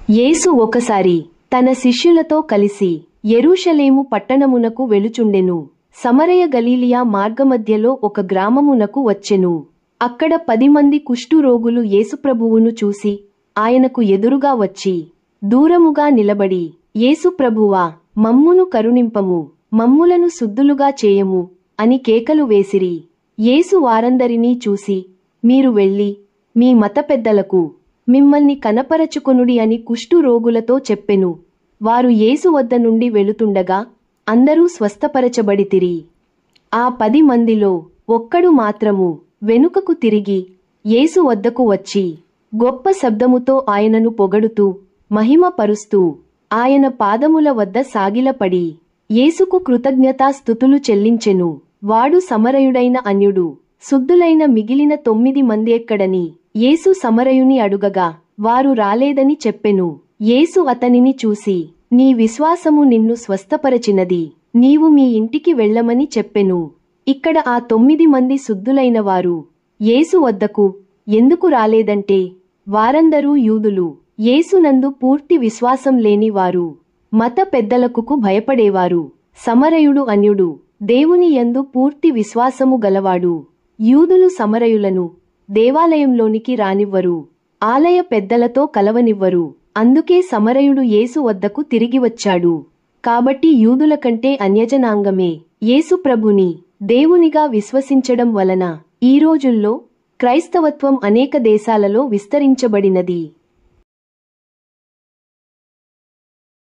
యేసు ఒకసారి తన శిష్యులతో కలిసి యెరూషలేము పట్టణమునకు వెలుచుండెను. సమరయ గలీలియా మార్గమధ్యలో ఒక గ్రామమునకు వచ్చెను. అక్కడ 10 మంది కుష్ఠురోగులు యేసుప్రభువును చూసి ఆయనకు ఎదురుగా వచ్చి దూరముగా నిలబడి, యేసుప్రభువా, మమ్మును కరుణింపము, మమ్ములను శుద్ధులుగా చేయము అని కేకలు వేసిరి. యేసు వారందరినీ చూసి, మీరు వెళ్ళి మీ మత పెద్దలకు మిమ్మల్ని కనపరచుకొనుడి అని కుష్ఠురోగులతో చెప్పెను. వారు యేసు వద్ద నుండి వెళుతుండగా అందరూ స్వస్థపరచబడితిరి. ఆ 10 మందిలో ఒక్కడు మాత్రము వెనుకకు తిరిగి యేసు వద్దకు వచ్చి గొప్ప శబ్దముతో ఆయనను పొగడుతూ మహిమపరుస్తూ ఆయన పాదముల వద్ద సాగిలపడి యేసుకు కృతజ్ఞతాస్తుతులు చెల్లించెను. వాడు సమరయుడైన అన్యుడు. శుద్ధులైన మిగిలిన 9 మంది ఎక్కడని యేసు సమరయుని అడుగగా వారు రాలేదని చెప్పెను. యేసు అతనిని చూసి, నీ విశ్వాసము నిన్ను స్వస్థపరచినది, నీవు మీ ఇంటికి వెళ్ళమని చెప్పెను. ఇక్కడ ఆ 9 మంది శుద్ధులైన వారు యేసు వద్దకు ఎందుకు రాలేదంటే, వారందరూ యూదులు, యేసునందు పూర్తి విశ్వాసం లేని వారు, మత పెద్దలకు భయపడేవారు. సమరయుడు అన్యుడు, దేవుని యందు పూర్తి విశ్వాసము గలవాడు. యూదులు సమరయులను దేవాలయంలోనికి రానివ్వరు, ఆలయ పెద్దలతో కలవనివ్వరు. అందుకే సమరయుడు యేసు వద్దకు తిరిగి వచ్చాడు. కాబట్టి యూదుల కంటే అన్యజనాంగమే యేసు ప్రభుని దేవునిగా విశ్వసించడం వలన ఈ రోజుల్లో క్రైస్తవత్వం అనేక దేశాలలో విస్తరించబడినది.